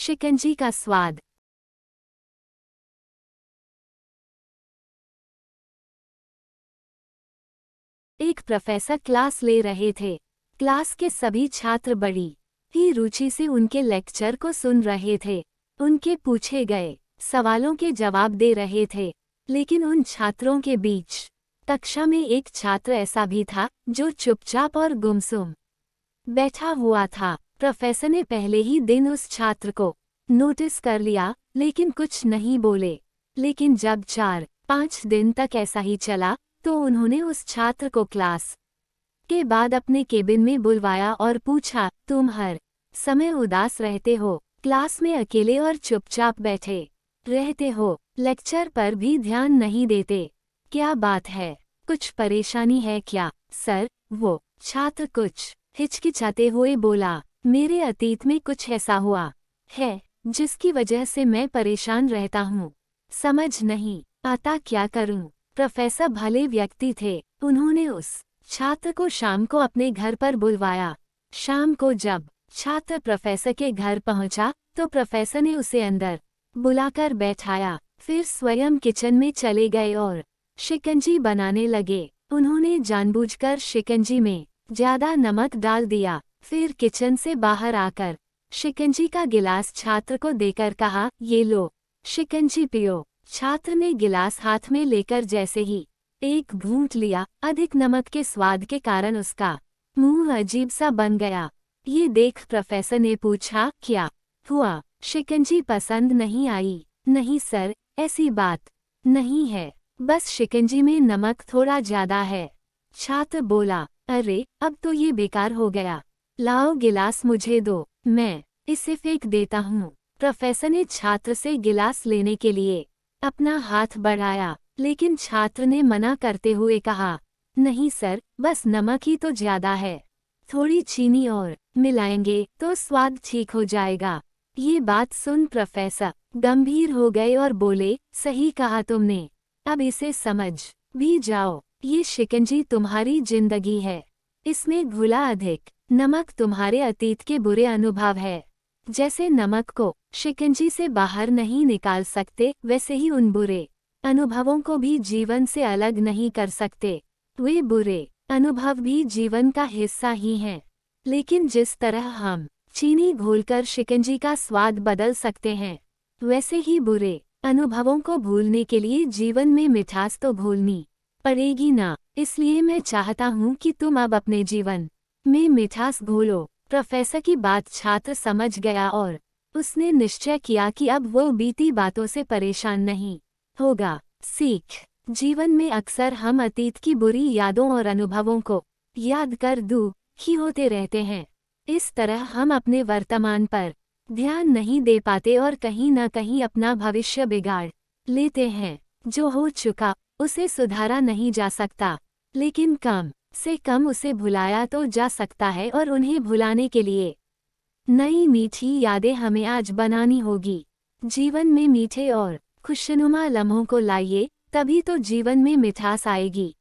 शिकंजी का स्वाद। एक प्रोफेसर क्लास ले रहे थे। क्लास के सभी छात्र बड़ी ही रुचि से उनके लेक्चर को सुन रहे थे। उनके पूछे गए सवालों के जवाब दे रहे थे। लेकिन उन छात्रों के बीच कक्षा में एक छात्र ऐसा भी था जो चुपचाप और गुमसुम बैठा हुआ था। प्रोफेसर ने पहले ही दिन उस छात्र को नोटिस कर लिया, लेकिन कुछ नहीं बोले। लेकिन जब 4-5 दिन तक ऐसा ही चला तो उन्होंने उस छात्र को क्लास के बाद अपने केबिन में बुलवाया और पूछा, तुम हर समय उदास रहते हो, क्लास में अकेले और चुपचाप बैठे रहते हो, लेक्चर पर भी ध्यान नहीं देते, क्या बात है? कुछ परेशानी है क्या? सर, वो छात्र कुछ हिचकिचाते हुए बोला, मेरे अतीत में कुछ ऐसा हुआ है जिसकी वजह से मैं परेशान रहता हूँ। समझ नहीं आता क्या करूँ। प्रोफेसर भले व्यक्ति थे। उन्होंने उस छात्र को शाम को अपने घर पर बुलवाया। शाम को जब छात्र प्रोफेसर के घर पहुंचा तो प्रोफेसर ने उसे अंदर बुलाकर बैठाया। फिर स्वयं किचन में चले गए और शिकंजी बनाने लगे। उन्होंने जानबूझकर शिकंजी में ज्यादा नमक डाल दिया। फिर किचन से बाहर आकर शिकंजी का गिलास छात्र को देकर कहा, ये लो, शिकंजी पियो। छात्र ने गिलास हाथ में लेकर जैसे ही एक घूंट लिया, अधिक नमक के स्वाद के कारण उसका मुंह अजीब सा बन गया। ये देख प्रोफेसर ने पूछा, क्या हुआ? शिकंजी पसंद नहीं आई? नहीं सर, ऐसी बात नहीं है, बस शिकंजी में नमक थोड़ा ज्यादा है। छात्र बोला, अरे अब तो ये बेकार हो गया, लाओ गिलास मुझे दो, मैं इसे फेंक देता हूँ। प्रोफेसर ने छात्र से गिलास लेने के लिए अपना हाथ बढ़ाया, लेकिन छात्र ने मना करते हुए कहा, नहीं सर, बस नमक ही तो ज्यादा है, थोड़ी चीनी और मिलाएंगे तो स्वाद ठीक हो जाएगा। ये बात सुन प्रोफेसर गंभीर हो गए और बोले, सही कहा तुमने, अब इसे समझ भी जाओ। ये शिकंजी तुम्हारी जिंदगी है, इसमें घुला अधिक नमक तुम्हारे अतीत के बुरे अनुभव है। जैसे नमक को शिकंजी से बाहर नहीं निकाल सकते, वैसे ही उन बुरे अनुभवों को भी जीवन से अलग नहीं कर सकते। वे बुरे अनुभव भी जीवन का हिस्सा ही हैं। लेकिन जिस तरह हम चीनी घोलकर शिकंजी का स्वाद बदल सकते हैं, वैसे ही बुरे अनुभवों को भूलने के लिए जीवन में मिठास तो भूलनी पड़ेगी ना। इसलिए मैं चाहता हूँ कि तुम अब अपने जीवन में मिठास घोलो। प्रोफेसर की बात छात्र समझ गया और उसने निश्चय किया कि अब वो बीती बातों से परेशान नहीं होगा। सीख, जीवन में अक्सर हम अतीत की बुरी यादों और अनुभवों को याद कर दुखी होते रहते हैं। इस तरह हम अपने वर्तमान पर ध्यान नहीं दे पाते और कहीं न कहीं अपना भविष्य बिगाड़ लेते हैं। जो हो चुका उसे सुधारा नहीं जा सकता, लेकिन कम से कम उसे भुलाया तो जा सकता है, और उन्हें भुलाने के लिए नई मीठी यादें हमें आज बनानी होगी। जीवन में मीठे और खुशनुमा लम्हों को लाइए, तभी तो जीवन में मिठास आएगी।